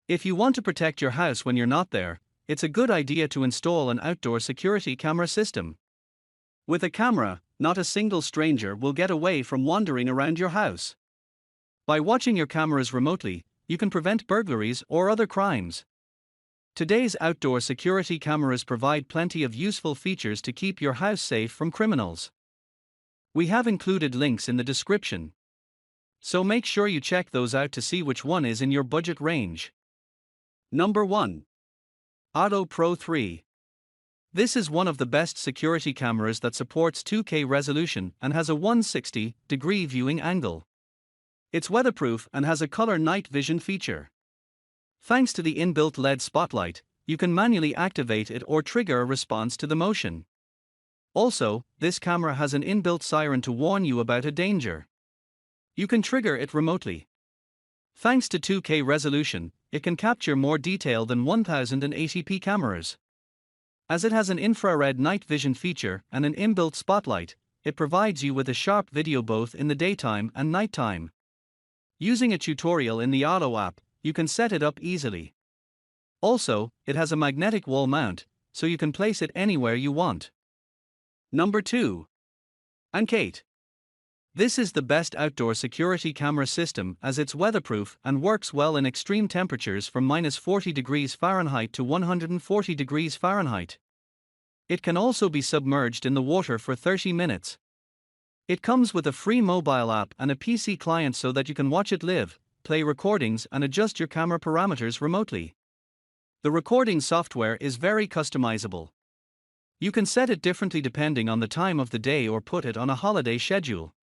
If you want to protect your house when you're not there, it's a good idea to install an outdoor security camera system. With a camera, not a single stranger will get away from wandering around your house. By watching your cameras remotely, you can prevent burglaries or other crimes. Today's outdoor security cameras provide plenty of useful features to keep your house safe from criminals. We have included links in the description, so make sure you check those out to see which one is in your budget range. Number 1. Arlo Pro 3. This is one of the best security cameras that supports 2K resolution and has a 160-degree viewing angle. It's weatherproof and has a color night vision feature. Thanks to the inbuilt LED spotlight, you can manually activate it or trigger a response to the motion. Also, this camera has an inbuilt siren to warn you about a danger. You can trigger it remotely. Thanks to 2K resolution, it can capture more detail than 1080p cameras. As it has an infrared night vision feature and an inbuilt spotlight, it provides you with a sharp video both in the daytime and nighttime. Using a tutorial in the Arlo app, you can set it up easily. Also, it has a magnetic wall mount, so you can place it anywhere you want. Number 2. ANNKE. This is the best outdoor security camera system as it's weatherproof and works well in extreme temperatures from -40 degrees Fahrenheit to 140 degrees Fahrenheit. It can also be submerged in the water for 30 minutes. It comes with a free mobile app and a PC client so that you can watch it live, play recordings and adjust your camera parameters remotely. The recording software is very customizable. You can set it differently depending on the time of the day or put it on a holiday schedule.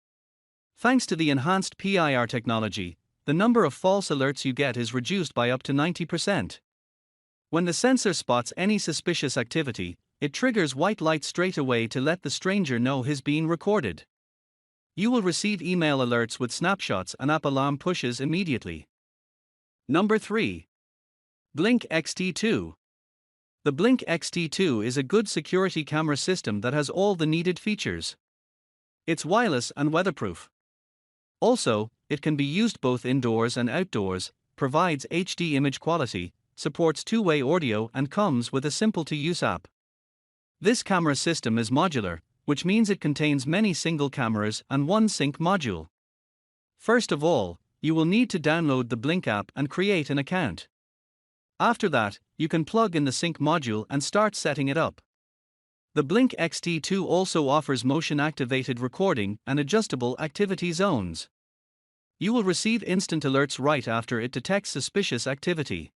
Thanks to the enhanced PIR technology, the number of false alerts you get is reduced by up to 90%. When the sensor spots any suspicious activity, it triggers white light straight away to let the stranger know he's being recorded. You will receive email alerts with snapshots and app alarm pushes immediately. Number 3. Blink XT2. The Blink XT2 is a good security camera system that has all the needed features. It's wireless and weatherproof. Also, it can be used both indoors and outdoors, provides HD image quality, supports two-way audio and comes with a simple-to-use app. This camera system is modular, which means it contains many single cameras and one sync module. First of all, you will need to download the Blink app and create an account. After that, you can plug in the sync module and start setting it up. The Blink XT2 also offers motion-activated recording and adjustable activity zones. You will receive instant alerts right after it detects suspicious activity.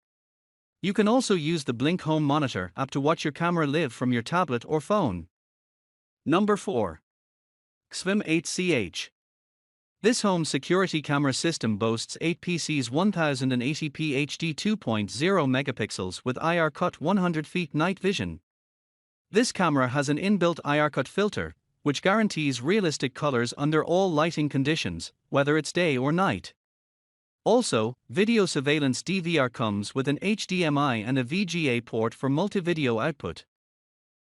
You can also use the Blink Home Monitor app to watch your camera live from your tablet or phone. Number 4. XVIM 8CH. This home security camera system boasts 8PC's 1080p HD 2.0 megapixels with IR cut 100 feet night vision. This camera has an inbuilt IR cut filter, which guarantees realistic colors under all lighting conditions, whether it's day or night. Also, video surveillance DVR comes with an HDMI and a VGA port for multi-video output.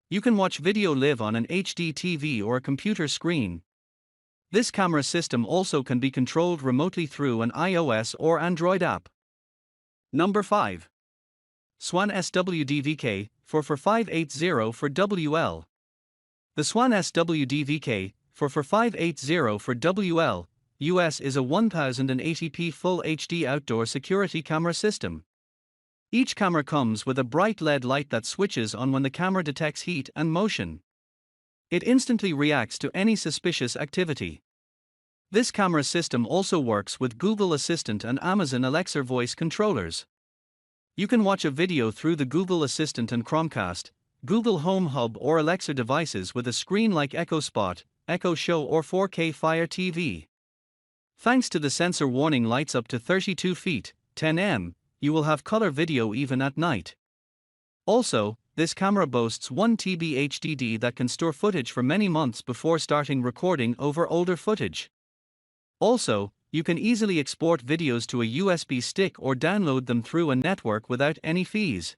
You can watch video live on an HD TV or a computer screen. This camera system also can be controlled remotely through an iOS or Android app. Number 5. Swann SWDVK-445804WL. The Swann SWDVK-445804WL US is a 1080p Full HD outdoor security camera system. Each camera comes with a bright LED light that switches on when the camera detects heat and motion. It instantly reacts to any suspicious activity. This camera system also works with Google Assistant and Amazon Alexa voice controllers. You can watch a video through the Google Assistant and Chromecast, Google Home Hub or Alexa devices with a screen like Echo Spot, Echo Show or 4K Fire TV. Thanks to the sensor warning lights up to 32 feet, 10 m, you will have color video even at night. Also, this camera boasts 1 TB HDD that can store footage for many months before starting recording over older footage. Also, you can easily export videos to a USB stick or download them through a network without any fees.